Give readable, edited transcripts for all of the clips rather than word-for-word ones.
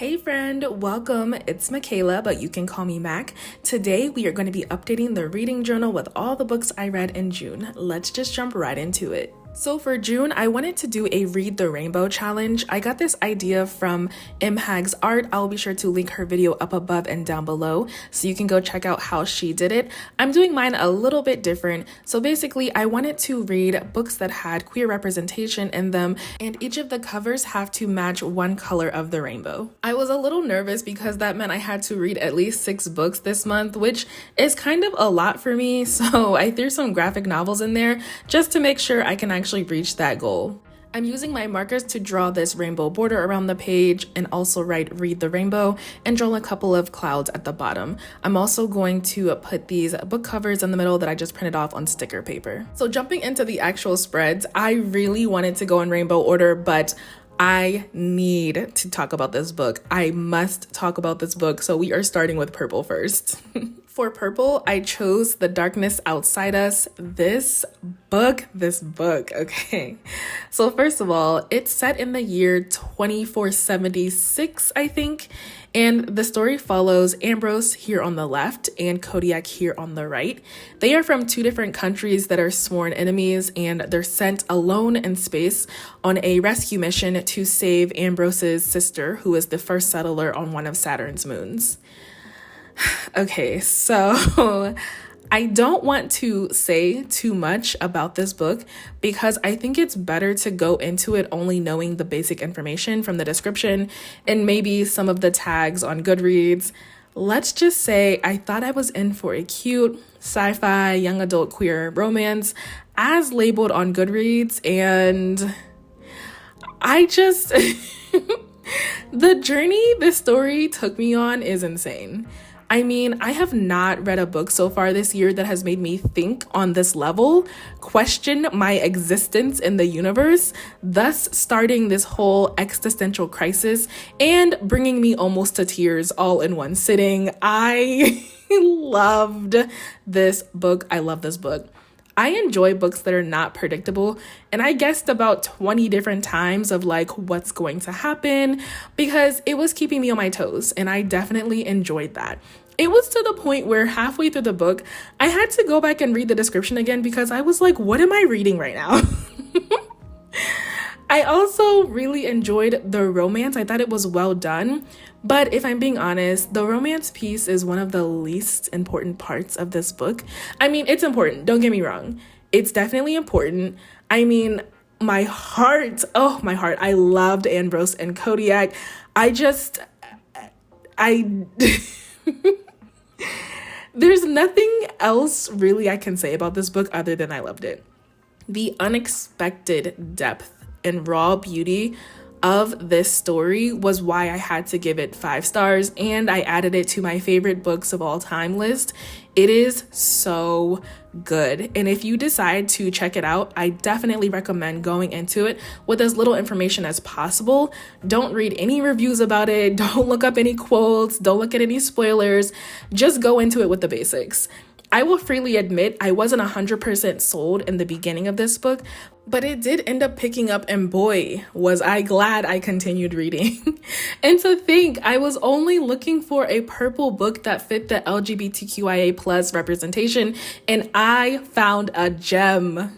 Hey friend, welcome. It's Michaela, but you can call me Mac. Today we are going to be updating the reading journal with all the books I read in June. Let's just jump right into it. So for June, I wanted to do a Read the Rainbow challenge. I got this idea from Hag's art. I'll be sure to link her video up above and down below so you can go check out how she did it. I'm doing mine a little bit different. So basically, I wanted to read books that had queer representation in them, and each of the covers have to match one color of the rainbow. I was a little nervous because that meant I had to read at least 6 books this month, which is kind of a lot for me. So I threw some graphic novels in there just to make sure I can actually reach that goal. I'm using my markers to draw this rainbow border around the page and also write Read the Rainbow and draw a couple of clouds at the bottom. I'm also going to put these book covers in the middle that I just printed off on sticker paper. So jumping into the actual spreads, I really wanted to go in rainbow order, but I need to talk about this book. I must talk about this book. So we are starting with purple first. For purple, I chose The Darkness Outside Us. This book, okay. So first of all, it's set in the year 2476, I think. And the story follows Ambrose here on the left and Kodiak here on the right. They are from 2 different countries that are sworn enemies, and they're sent alone in space on a rescue mission to save Ambrose's sister, who is the first settler on one of Saturn's moons. Okay, so I don't want to say too much about this book because I think it's better to go into it only knowing the basic information from the description and maybe some of the tags on Goodreads. Let's just say I thought I was in for a cute sci-fi young adult queer romance as labeled on Goodreads, and I just the journey this story took me on is insane. I mean, I have not read a book so far this year that has made me think on this level, question my existence in the universe, thus starting this whole existential crisis and bringing me almost to tears all in one sitting. I loved this book. I love this book. I enjoy books that are not predictable, and I guessed about 20 different times of like what's going to happen because it was keeping me on my toes, and I definitely enjoyed that. It was to the point where halfway through the book, I had to go back and read the description again because I was like, what am I reading right now? I also really enjoyed the romance. I thought it was well done. But if I'm being honest, the romance piece is one of the least important parts of this book. I mean, it's important. Don't get me wrong. It's definitely important. I mean, my heart. I loved Ambrose and Kodiak. There's nothing else really I can say about this book other than I loved it. The unexpected depth and raw beauty of this story was why I had to give it 5 stars, and I added it to my favorite books of all time list. It is so good, and if you decide to check it out, I definitely recommend going into it with as little information as possible. Don't read any reviews about it, don't look up any quotes, don't look at any spoilers, just go into it with the basics. I will freely admit I wasn't 100% sold in the beginning of this book, but it did end up picking up, and boy, was I glad I continued reading. And to think, I was only looking for a purple book that fit the LGBTQIA plus representation, and I found a gem.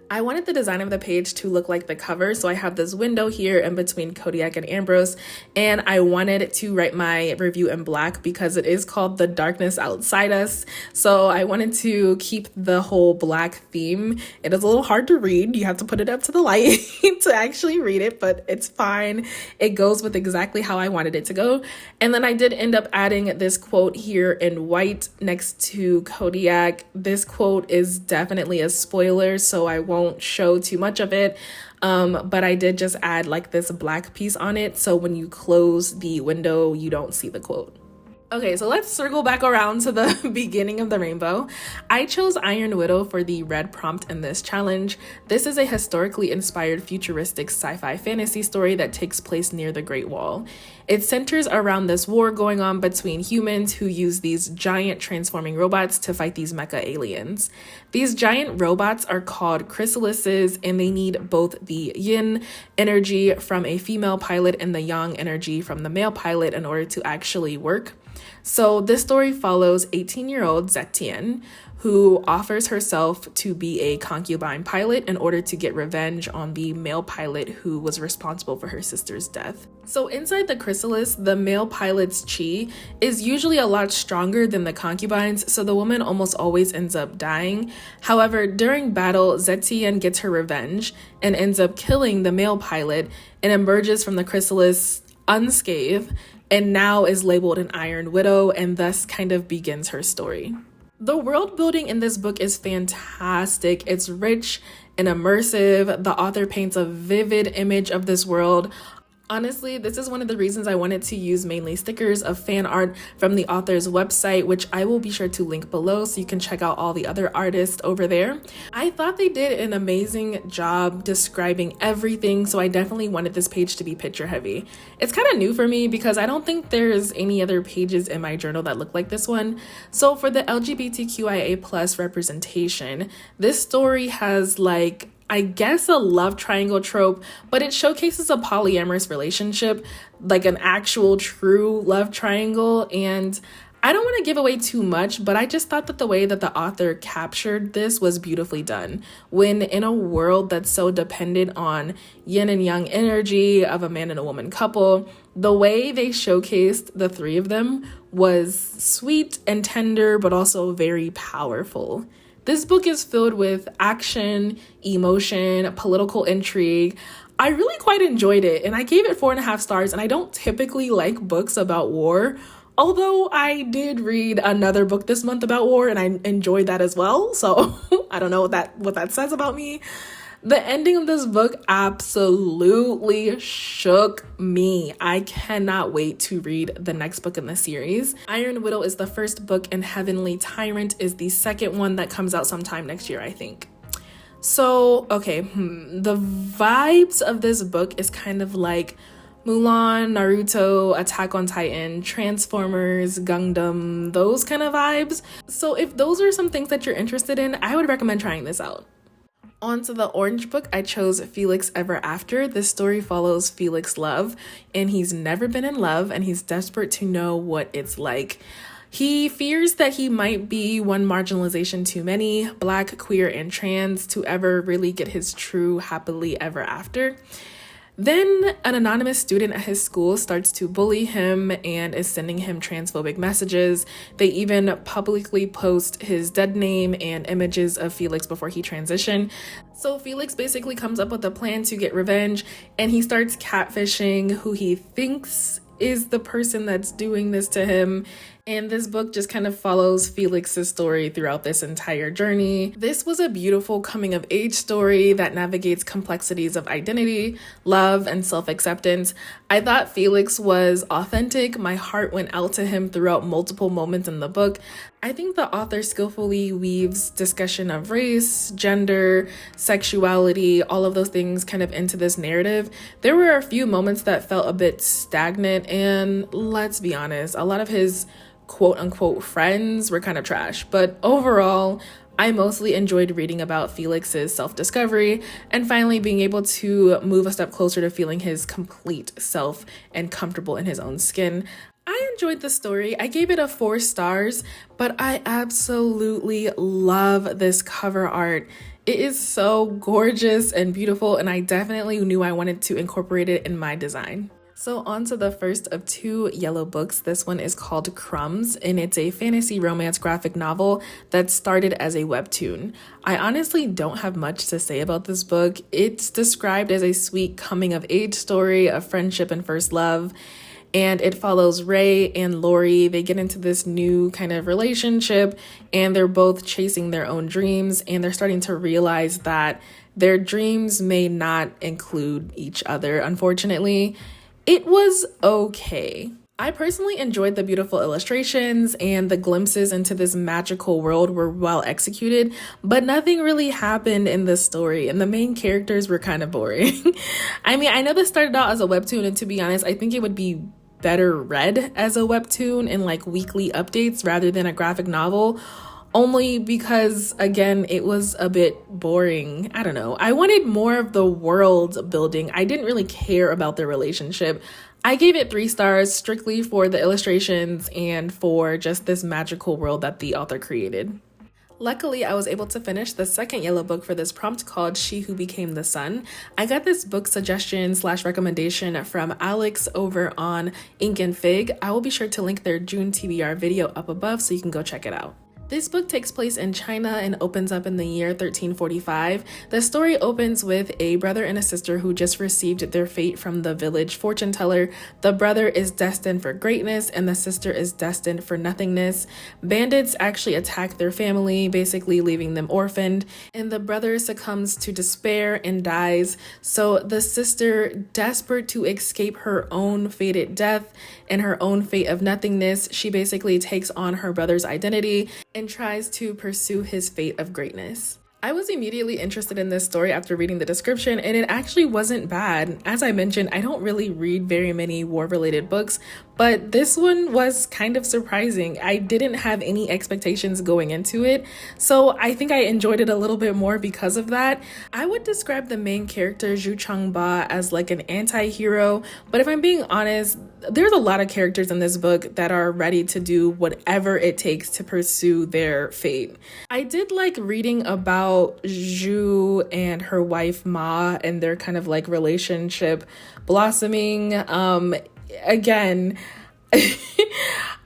I wanted the design of the page to look like the cover, so I have this window here in between Kodiak and Ambrose, and I wanted to write my review in black because it is called The Darkness Outside Us, so I wanted to keep the whole black theme. It is a little hard to read. You have to put it up to the light to actually read it, but it's fine. It goes with exactly how I wanted it to go. And then I did end up adding this quote here in white next to Kodiak. This quote is definitely a spoiler, so I won't show too much of it, but I did just add like this black piece on it, so when you close the window you don't see the quote. Okay, so let's circle back around to the beginning of the rainbow. I chose Iron Widow for the red prompt in this challenge. This is a historically inspired futuristic sci-fi fantasy story that takes place near the Great Wall. It centers around this war going on between humans who use these giant transforming robots to fight these mecha aliens. These giant robots are called chrysalises, and they need both the yin energy from a female pilot and the yang energy from the male pilot in order to actually work. So this story follows 18-year-old Zetian, who offers herself to be a concubine pilot in order to get revenge on the male pilot who was responsible for her sister's death. So inside the chrysalis, the male pilot's chi is usually a lot stronger than the concubines, so the woman almost always ends up dying. However, during battle, Zetian gets her revenge and ends up killing the male pilot and emerges from the chrysalis unscathed, and now is labeled an Iron Widow, and thus kind of begins her story. The world building in this book is fantastic. It's rich and immersive. The author paints a vivid image of this world. Honestly, this is one of the reasons I wanted to use mainly stickers of fan art from the author's website, which I will be sure to link below so you can check out all the other artists over there. I thought they did an amazing job describing everything, so I definitely wanted this page to be picture heavy. It's kind of new for me because I don't think there's any other pages in my journal that look like this one. So for the LGBTQIA+ representation, this story has I guess a love triangle trope, but it showcases a polyamorous relationship, like an actual true love triangle. And I don't want to give away too much, but I just thought that the way that the author captured this was beautifully done. When in a world that's so dependent on yin and yang energy of a man and a woman couple, the way they showcased the three of them was sweet and tender, but also very powerful. This book is filled with action, emotion, political intrigue. I really quite enjoyed it, and I gave it 4.5 stars, and I don't typically like books about war, although I did read another book this month about war, and I enjoyed that as well, so I don't know what that says about me. The ending of this book absolutely shook me. I cannot wait to read the next book in the series. Iron Widow is the first book, and Heavenly Tyrant is the second one that comes out sometime next year, I think. So, okay, the vibes of this book is kind of like Mulan, Naruto, Attack on Titan, Transformers, Gundam, those kind of vibes. So if those are some things that you're interested in, I would recommend trying this out. On to the orange book, I chose Felix Ever After. This story follows Felix Love, and he's never been in love, and he's desperate to know what it's like. He fears that he might be one marginalization too many, Black, queer, and trans, to ever really get his true happily ever after. Then an anonymous student at his school starts to bully him and is sending him transphobic messages. They even publicly post his dead name and images of Felix before he transitioned. So Felix basically comes up with a plan to get revenge, and he starts catfishing who he thinks is the person that's doing this to him. And this book just kind of follows Felix's story throughout this entire journey. This was a beautiful coming of age story that navigates complexities of identity, love, and self-acceptance. I thought Felix was authentic. My heart went out to him throughout multiple moments in the book. I think the author skillfully weaves discussion of race, gender, sexuality, all of those things kind of into this narrative. There were a few moments that felt a bit stagnant, and let's be honest, a lot of his quote unquote friends were kind of trash. But overall, I mostly enjoyed reading about Felix's self-discovery and finally being able to move a step closer to feeling his complete self and comfortable in his own skin. I enjoyed the story. I gave it a 4 stars, but I absolutely love this cover art. It is so gorgeous and beautiful, and I definitely knew I wanted to incorporate it in my design. So on to the first of 2 yellow books. This one is called Crumbs, and it's a fantasy romance graphic novel that started as a webtoon. I honestly don't have much to say about this book. It's described as a sweet coming of age story of friendship and first love. And it follows Ray and Lori. They get into this new kind of relationship, and they're both chasing their own dreams, and they're starting to realize that their dreams may not include each other, unfortunately. It was okay. I personally enjoyed the beautiful illustrations, and the glimpses into this magical world were well executed, but nothing really happened in this story, and the main characters were kind of boring. I mean, I know this started out as a webtoon, and to be honest, I think it would be better read as a webtoon in like weekly updates rather than a graphic novel. Only because, again, it was a bit boring. I don't know. I wanted more of the world building. I didn't really care about their relationship. I gave it 3 stars strictly for the illustrations and for just this magical world that the author created. Luckily, I was able to finish the second yellow book for this prompt called She Who Became the Sun. I got this book suggestion / recommendation from Alex over on Ink and Fig. I will be sure to link their June TBR video up above so you can go check it out. This book takes place in China and opens up in the year 1345. The story opens with a brother and a sister who just received their fate from the village fortune teller. The brother is destined for greatness and the sister is destined for nothingness. Bandits actually attack their family, basically leaving them orphaned, and the brother succumbs to despair and dies. So the sister, desperate to escape her own fated death and her own fate of nothingness, she basically takes on her brother's identity and tries to pursue his fate of greatness. I was immediately interested in this story after reading the description, and it actually wasn't bad. As I mentioned, I don't really read very many war-related books, but this one was kind of surprising. I didn't have any expectations going into it, so I think I enjoyed it a little bit more because of that. I would describe the main character, Zhu Changba, as like an anti-hero, but if I'm being honest, there's a lot of characters in this book that are ready to do whatever it takes to pursue their fate. I did like reading about Zhu and her wife Ma and their kind of like relationship blossoming. Again,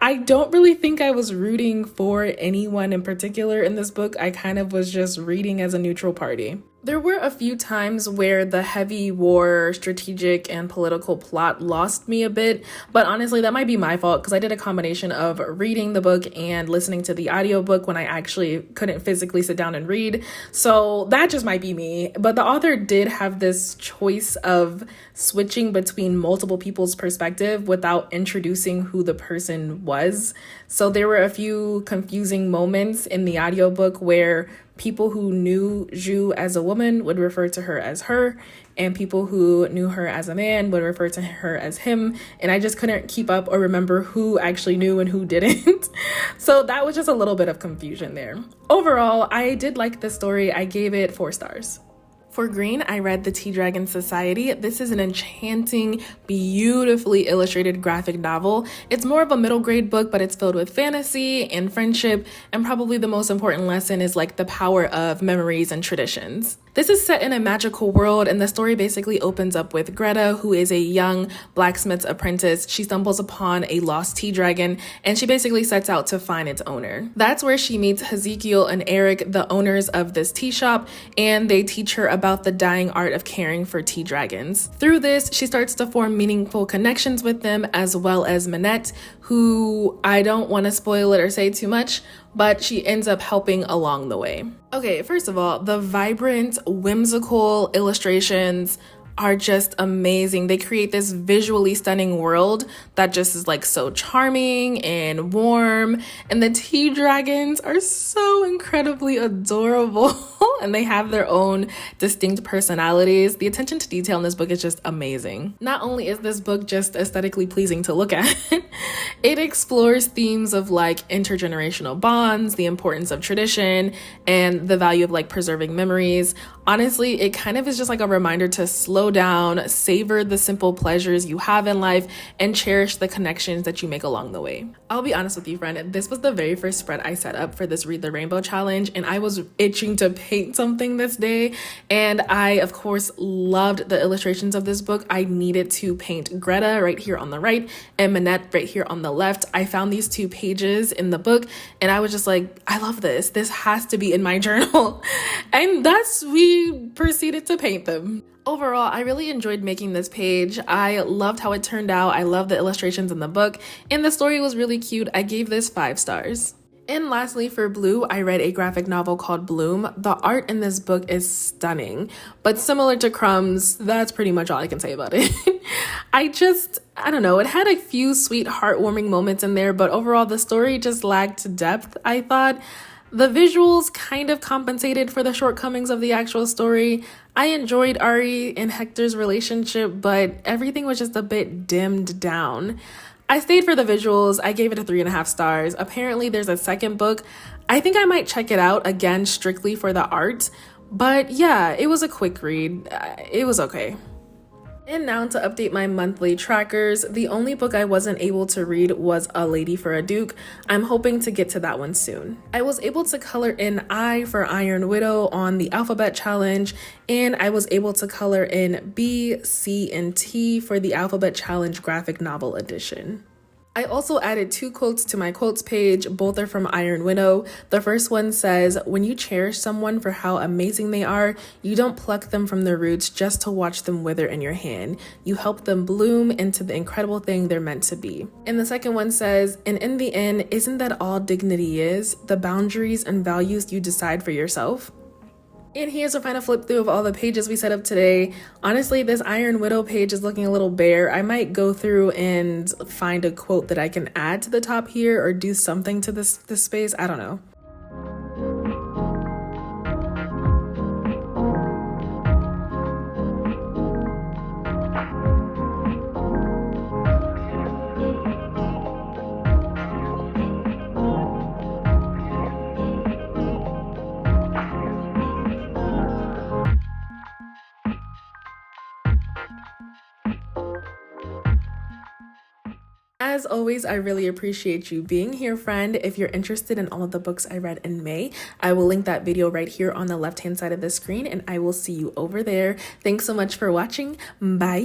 I don't really think I was rooting for anyone in particular in this book. I kind of was just reading as a neutral party. There were a few times where the heavy war, strategic, and political plot lost me a bit, but honestly, that might be my fault because I did a combination of reading the book and listening to the audiobook when I actually couldn't physically sit down and read, so that just might be me. But the author did have this choice of switching between multiple people's perspective without introducing who the person was, so there were a few confusing moments in the audiobook where people who knew Zhu as a woman would refer to her as her, and people who knew her as a man would refer to her as him, and I just couldn't keep up or remember who actually knew and who didn't. So that was just a little bit of confusion there. Overall, I did like the story. I gave it 4 stars. For green, I read The Tea Dragon Society. This is an enchanting, beautifully illustrated graphic novel. It's more of a middle grade book, but it's filled with fantasy and friendship, and probably the most important lesson is like the power of memories and traditions. This is set in a magical world, and the story basically opens up with Greta, who is a young blacksmith's apprentice. She stumbles upon a lost tea dragon, and she basically sets out to find its owner. That's where she meets Ezekiel and Eric, the owners of this tea shop, and they teach her about the dying art of caring for tea dragons. Through this, she starts to form meaningful connections with them, as well as Minette, who I don't want to spoil it or say too much, but she ends up helping along the way. Okay, first of all, the vibrant, whimsical illustrations are just amazing. They create this visually stunning world that just is like so charming and warm, and the tea dragons are so incredibly adorable and they have their own distinct personalities. The attention to detail in this book is just amazing. Not only is this book just aesthetically pleasing to look at, it explores themes of like intergenerational bonds, the importance of tradition, and the value of like preserving memories. Honestly, it kind of is just like a reminder to slow down, savor the simple pleasures you have in life, and cherish the connections that you make along the way. I'll be honest with you, friend, this was the very first spread I set up for this Read the Rainbow challenge, and I was itching to paint something this day, and I, of course, loved the illustrations of this book. I needed to paint Greta right here on the right and Minette right here on the left. I found these 2 pages in the book, and I was just like, I love this. This has to be in my journal. And we proceeded to paint them. Overall, I really enjoyed making this page. I loved how it turned out. I loved the illustrations in the book, and the story was really cute. I gave this 5 stars. And lastly, for Blue, I read a graphic novel called Bloom. The art in this book is stunning, but similar to Crumbs, that's pretty much all I can say about it. I don't know, it had a few sweet, heartwarming moments in there, but overall the story just lacked depth, I thought. The visuals kind of compensated for the shortcomings of the actual story. I enjoyed Ari and Hector's relationship, but everything was just a bit dimmed down. I stayed for the visuals. I gave it a 3.5 stars. Apparently there's a second book. I think I might check it out again strictly for the art. But yeah, it was a quick read. It was okay. And now to update my monthly trackers. The only book I wasn't able to read was A Lady for a Duke. I'm hoping to get to that one soon. I was able to color in I for Iron Widow on the Alphabet Challenge, and I was able to color in B, C, and T for the Alphabet Challenge graphic novel edition. I also added 2 quotes to my quotes page. Both are from Iron Widow. The first one says, "When you cherish someone for how amazing they are, you don't pluck them from their roots just to watch them wither in your hand. You help them bloom into the incredible thing they're meant to be." And the second one says, "And in the end, isn't that all dignity is? The boundaries and values you decide for yourself?" And here's a final flip through of all the pages we set up today. Honestly, this Iron Widow page is looking a little bare. I might go through and find a quote that I can add to the top here or do something to this space. I don't know. As always, I really appreciate you being here, friend. If you're interested in all of the books I read in May, I will link that video right here on the left-hand side of the screen, and I will see you over there. Thanks so much for watching. Bye.